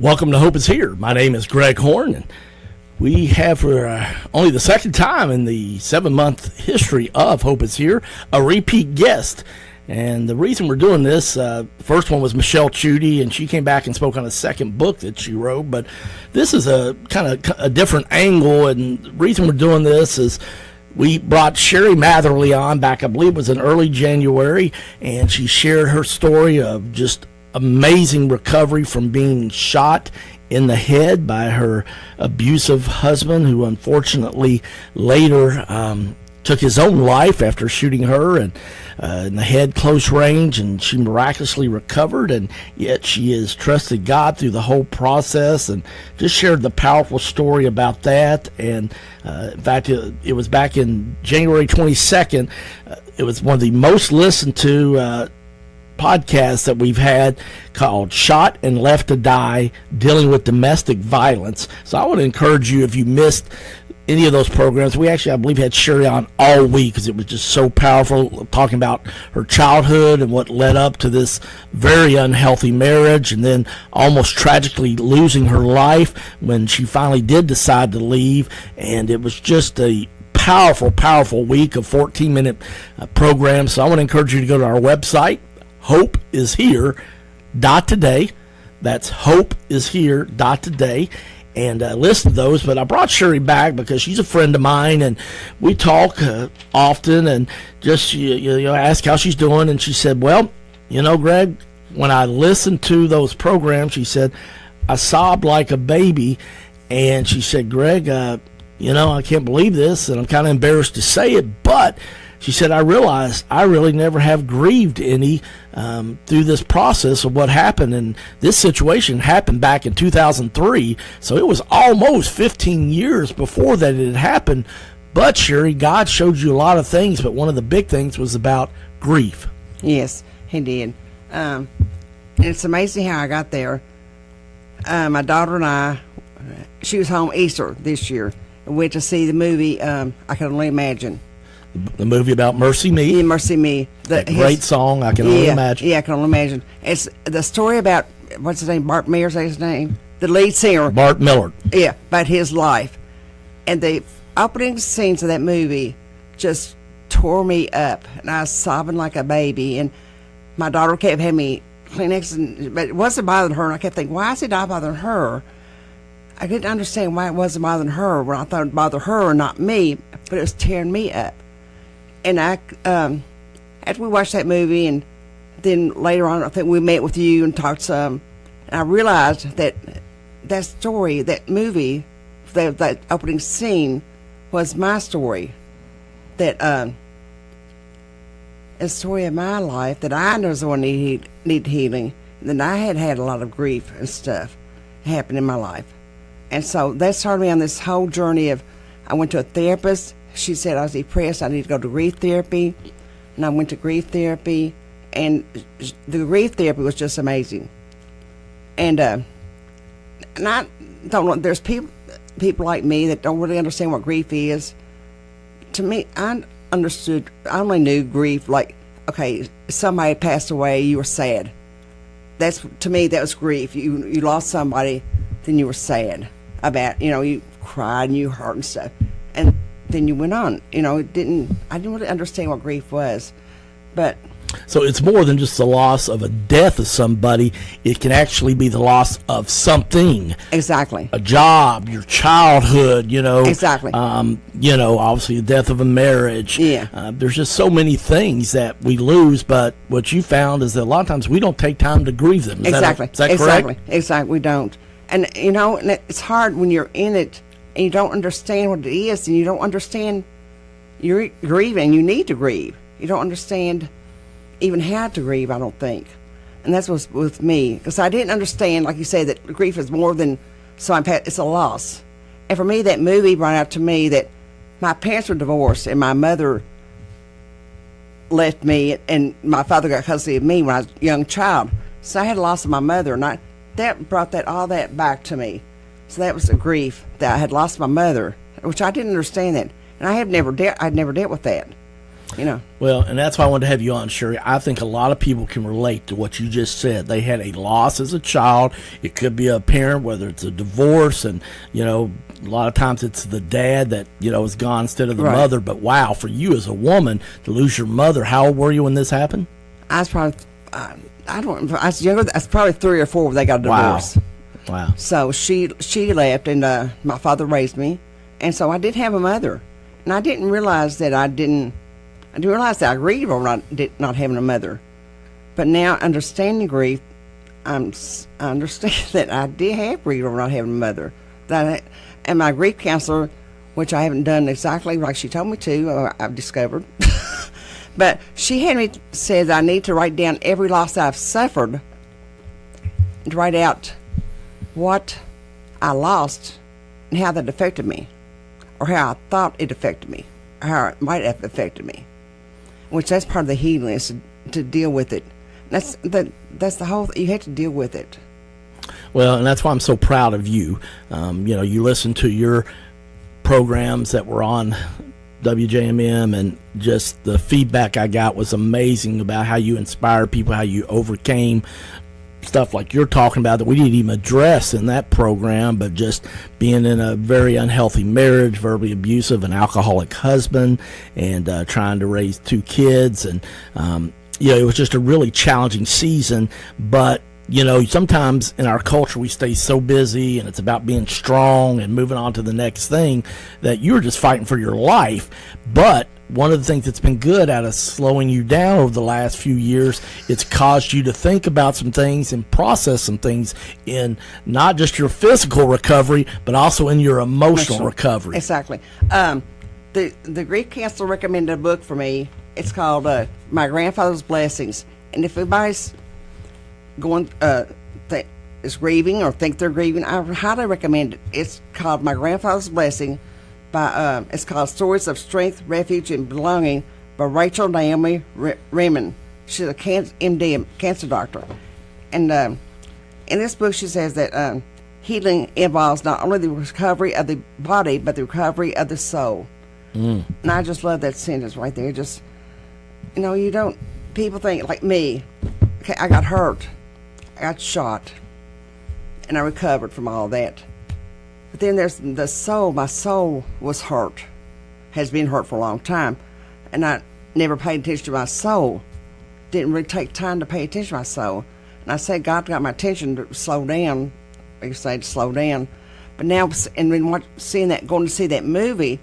Welcome to Hope is Here. My name is Greg Horn, and we have for only the second time in the 7-month history of Hope is Here a repeat guest. And the reason we're doing this, first one was Michelle Chudy, and she came back and spoke on a second book that she wrote. But this is a kind of a different angle, and the reason we're doing this is we brought Sherry Matherly on back, I believe it was in early January, and she shared her story of just amazing recovery from being shot in the head by her abusive husband, who unfortunately later took his own life after shooting her and in the head close range, and she miraculously recovered, and yet she has trusted God through the whole process, and just shared the powerful story about that. And in fact, it was back in January 22nd. It was one of the most listened to podcast that we've had, called Shot and Left to Die, dealing with domestic violence. So I would encourage you, if you missed any of those programs, we actually, I believe, had Sherry on all week because it was just so powerful, talking about her childhood and what led up to this very unhealthy marriage, and then almost tragically losing her life when she finally did decide to leave. And it was just a powerful week of 14-minute programs. So I want to encourage you to go to our website, hopeishere.today. That's hopeishere.today, and listen to those. But I brought Sherry back because she's a friend of mine, and we talk often, and just ask how she's doing. And she said, well, Greg, when I listened to those programs, she said, I sobbed like a baby. And she said, Greg, I can't believe this, and I'm kind of embarrassed to say it, but she said, I realized I really never have grieved any through this process of what happened. And this situation happened back in 2003, so it was almost 15 years before that it had happened. But, Sherry, God showed you a lot of things, but one of the big things was about grief. Yes, he did. And it's amazing how I got there. My daughter and I, she was home Easter this year, and went to see the movie I Can Only Imagine. The movie about Mercy Me. Yeah, Mercy Me. Great song, I Can Only Imagine. Yeah, I Can Only Imagine. It's the story about, what's his name, Bart Miller's his name? The lead singer. Bart Miller. Yeah, about his life. And the opening scenes of that movie just tore me up. And I was sobbing like a baby. And my daughter kept having me Kleenex, but it wasn't bothering her. And I kept thinking, why is it not bothering her? I didn't understand why it wasn't bothering her when I thought it bothered her and not me, but it was tearing me up. And after we watched that movie, and then later on, I think we met with you and talked some, and I realized that that story, that movie, that opening scene was my story. That a story of my life that I was the one need healing. Then I had a lot of grief and stuff happen in my life. And so that started me on this whole journey of, I went to a therapist. She said I was depressed, I need to go to grief therapy. And I went to grief therapy, and the grief therapy was just amazing. And I don't know, there's people like me that don't really understand what grief is. To me, I only knew grief like, okay, somebody passed away, you were sad. To me, that was grief. You lost somebody, then you were sad about, you cried and you hurt and stuff. And then you went on. I didn't really understand what grief was. But so it's more than just the loss of a death of somebody. It can actually be the loss of something. Exactly. A job, your childhood, Exactly. Obviously the death of a marriage. Yeah. There's just so many things that we lose, but what you found is that a lot of times we don't take time to grieve them. Exactly. Is that correct? Exactly. We don't. And, and it's hard when you're in it and you don't understand what it is, and you don't understand you're grieving. You need to grieve. You don't understand even how to grieve, I don't think. And that's what's with me, because I didn't understand, like you say, that grief is more than it's a loss. And for me, that movie brought out to me that my parents were divorced, and my mother left me, and my father got custody of me when I was a young child. So I had a loss of my mother, and that brought all that back to me. So that was the grief that I had lost my mother, which I didn't understand that, and I'd never dealt with that. you know. Well, and that's why I wanted to have you on, Sherry. I think a lot of people can relate to what you just said. They had a loss as a child. It could be a parent, whether it's a divorce, and, you know, a lot of times it's the dad that, you know, is gone instead of the mother. But wow, for you as a woman to lose your mother, how old were you when this happened? I was probably, I was younger. I was probably 3 or 4 when they got a divorce. Wow. So she left, and my father raised me, and so I did have a mother, and I didn't realize that I realize that I grieved over not having a mother. But now, understanding grief, I understand that I did have grief over not having a mother. And my grief counselor, which I haven't done exactly like she told me to, I've discovered. But she had me say that I need to write down every loss I've suffered, to write out what I lost and how that affected me, or how I thought it affected me, or how it might have affected me. Which that's part of the healing, is to deal with it. That's the whole thing. You have to deal with it. Well, and that's why I'm so proud of you. You know, you listen to your programs that were on WJMM, and just the feedback I got was amazing about how you inspired people, how you overcame stuff like you're talking about that we didn't even address in that program, but just being in a very unhealthy marriage, verbally abusive, an alcoholic husband, and trying to raise 2 kids. And, you know, it was just a really challenging season. But, you know, sometimes in our culture we stay so busy, and it's about being strong and moving on to the next thing, that you're just fighting for your life. But one of the things that's been good out of slowing you down over the last few years, it's caused you to think about some things and process some things in not just your physical recovery, but also in your emotional recovery. Exactly. The grief counselor recommended a book for me. It's called My Grandfather's Blessings. And if anybody's is grieving or think they're grieving, I highly recommend it. It's called My Grandfather's Blessing. It's called Stories of Strength, Refuge, and Belonging by Rachel Naomi Remen. She's a MD, cancer doctor. And in this book she says that healing involves not only the recovery of the body, but the recovery of the soul. And I just love that sentence right there. Just, you know, people think like me, okay, I got hurt, I got shot, and I recovered from all that. But then there's the soul. My soul was hurt, has been hurt for a long time, and I never paid attention to my soul. Didn't really take time to pay attention to my soul. And I said God got my attention to slow down. You say to slow down, but now, and when going to see that movie,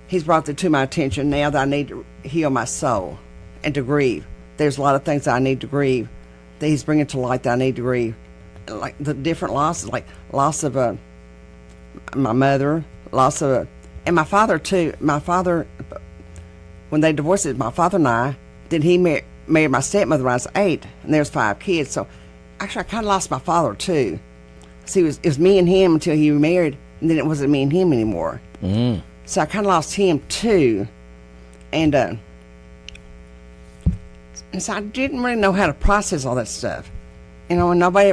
He's brought it to my attention now that I need to heal my soul and to grieve. There's a lot of things that I need to grieve that He's bringing to light that I need to grieve. Like the different losses, like loss of my mother, and my father too. My father, when they divorced, my father and I, then he married my stepmother when I was 8, and there's 5 kids. So actually, I kind of lost my father too. See, it was me and him until he remarried, and then it wasn't me and him anymore. So I kind of lost him too, and so I didn't really know how to process all that stuff. You know, and nobody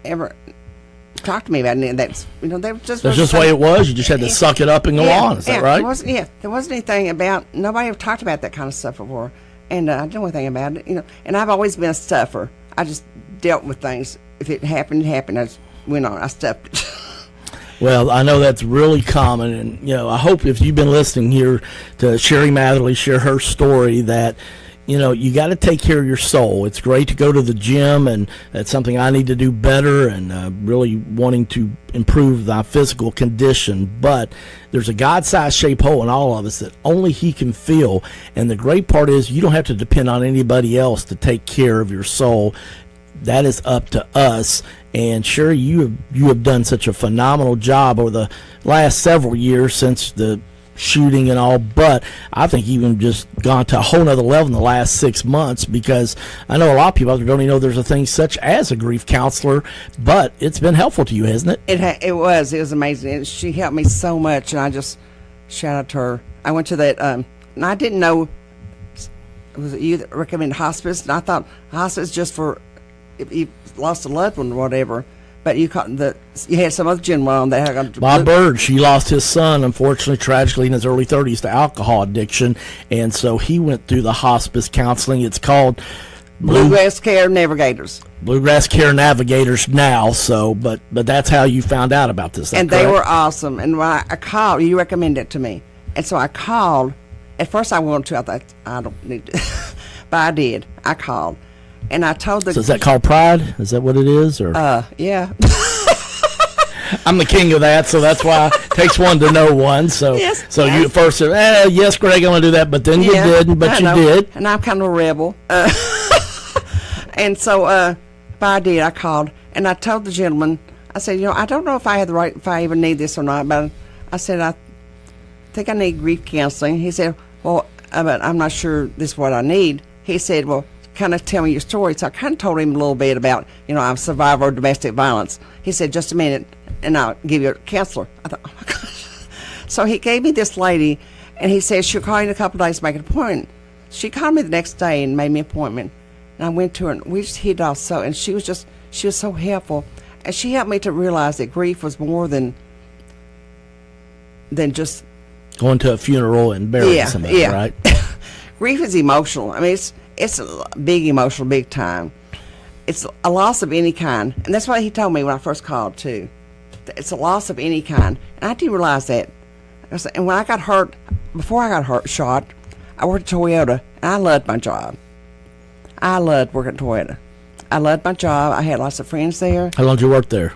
ever talked to me about any of that. You know, that's just the way it was. You just had to suck it up and go on. Is that right? There wasn't anything about. Nobody ever talked about that kind of stuff before, and I didn't know anything about it. You know, and I've always been a stuffer. I just dealt with things. If it happened, it happened. I just went on. I stuffed it. Well, I know that's really common, and you know, I hope if you've been listening here to Sherry Matherly share her story that, you know, you got to take care of your soul. It's great to go to the gym, and that's something I need to do better, and really wanting to improve my physical condition. But there's a God-sized shaped hole in all of us that only He can fill. And the great part is you don't have to depend on anybody else to take care of your soul. That is up to us. And sure, you have done such a phenomenal job over the last several years since the shooting and all, but I think even just gone to a whole nother level in the last 6 months, because I know a lot of people out there don't even know there's a thing such as a grief counselor, but it's been helpful to you, hasn't it? It was amazing, and she helped me so much, and I just shout out to her. I went to that, and I didn't know, was it you that recommended hospice? And I thought hospice just for if you lost a loved one or whatever, But you had some other gentleman on there. Bob Bird, she lost his son, unfortunately, tragically, in his early 30s to alcohol addiction, and so he went through the hospice counseling. It's called Bluegrass Care Navigators. Bluegrass Care Navigators now. So, but that's how you found out about this. And they were awesome. And when I called, you recommended it to me, and so I called. At first, I wanted to. I thought I don't need to, but I did. I called. And I told the. So is that called Pride? Is that what it is, or? Yeah. I'm the king of that, so that's why it takes one to know one. So, yes, so you at first said, "Yes, Greg, I'm going to do that," but then you didn't. But you did. And I'm kind of a rebel. And so, but I did. I called and I told the gentleman. I said, I don't know if I have the right, if I even need this or not. But I said, I think I need grief counseling. He said, well, but I'm not sure this is what I need. He said, well, kind of tell me your story. So I kind of told him a little bit about, I'm a survivor of domestic violence. He said, just a minute, and I'll give you a counselor. I thought, oh my gosh. So he gave me this lady, and he said, she'll call you in a couple of days to make an appointment. She called me the next day and made me an appointment. And I went to her, and we just hit off so, and she was so helpful. And she helped me to realize that grief was more than just going to a funeral and burying somebody, right? Grief is emotional. I mean, it's a big emotional, big time. It's a loss of any kind. And that's what he told me when I first called, too. It's a loss of any kind. And I didn't realize that. And when I got hurt, before I got shot, I worked at Toyota, and I loved my job. I loved working at Toyota. I loved my job. I had lots of friends there. How long did you work there?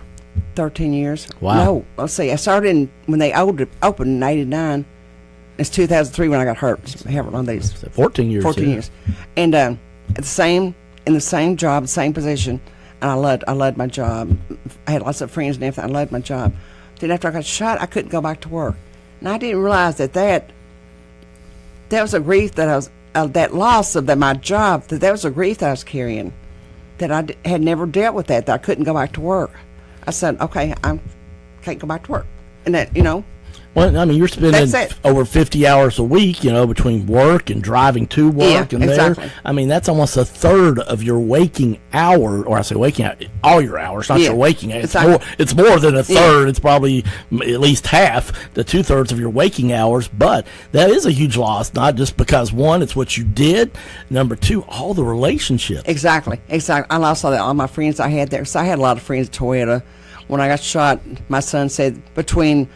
13 years. Wow. No, let's see. I started when they opened in 89. It's 2003 when I got hurt. One of these. 14 years. 14 years. And in the same job, the same position. And I loved my job. I had lots of friends and everything. I loved my job. Then after I got shot, I couldn't go back to work. And I didn't realize that was a grief that I was, that loss of my job, that was a grief that I was carrying. That I had never dealt with that I couldn't go back to work. I said, okay, I can't go back to work. And that, Well, I mean, you're spending over 50 hours a week, between work and driving to work and exactly. there. I mean, that's almost a third of your waking hour, or I say waking hour, all your hours, not your waking hours. It's more than a third. Yeah. It's probably at least half to 2/3 of your waking hours. But that is a huge loss, not just because, one, it's what you did. Number two, all the relationships. Exactly. I lost all my friends I had there. So I had a lot of friends at Toyota. When I got shot, my son said between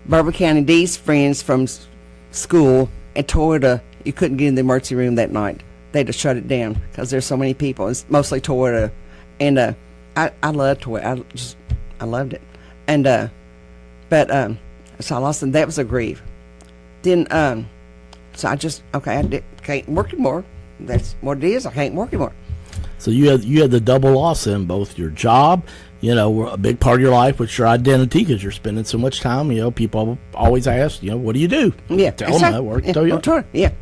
Bourbon County D's friends from school and Toyota, you couldn't get in the emergency room that night. They just shut it down because there's so many people. It's mostly Toyota, and I loved Toyota. I loved it, and so I lost them. That was a grief. Then so I can't work anymore. That's what it is. I can't work anymore. So you had the double loss in both your job, a big part of your life, which is your identity, because you're spending so much time. People always ask, what do you do? Yeah, tell them I work at Toyota. Yeah,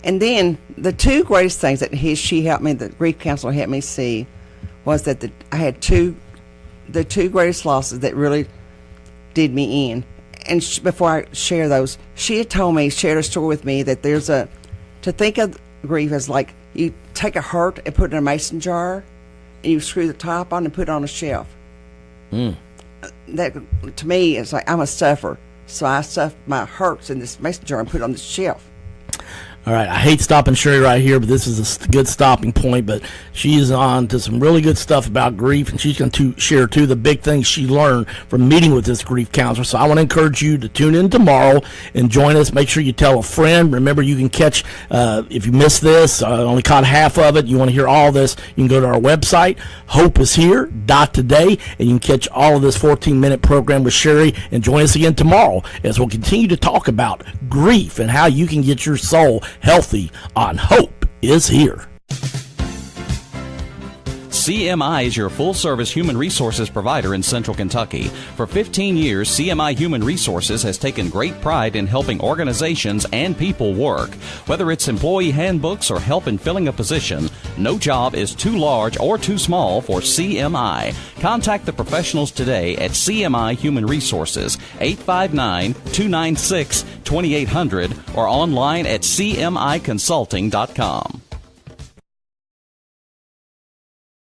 and then the two greatest things that she helped me, the grief counselor helped me see, was that I had the two greatest losses that really did me in. And before I share those, she had shared a story with me that to think of grief as like you take a hurt and put it in a mason jar, and you screw the top on and put it on a shelf. That, to me, it's like I'm a stuffer. So I stuffed my hurts in this mason jar and put it on the shelf. All right, I hate stopping Sherry right here, but this is a good stopping point. But she is on to some really good stuff about grief, and she's going to share, too, the big things she learned from meeting with this grief counselor. So I want to encourage you to tune in tomorrow and join us. Make sure you tell a friend. Remember, you can catch, if you missed this, only caught half of it, you want to hear all this, you can go to our website, hopeishere.today, and you can catch all of this 14-minute program with Sherry, and join us again tomorrow as we'll continue to talk about grief and how you can get your soul healthy on Hope is Here. CMI is your full-service human resources provider in Central Kentucky. For 15 years, CMI Human Resources has taken great pride in helping organizations and people work. Whether it's employee handbooks or help in filling a position, no job is too large or too small for CMI. Contact the professionals today at CMI Human Resources, 859-296-2800, or online at cmiconsulting.com.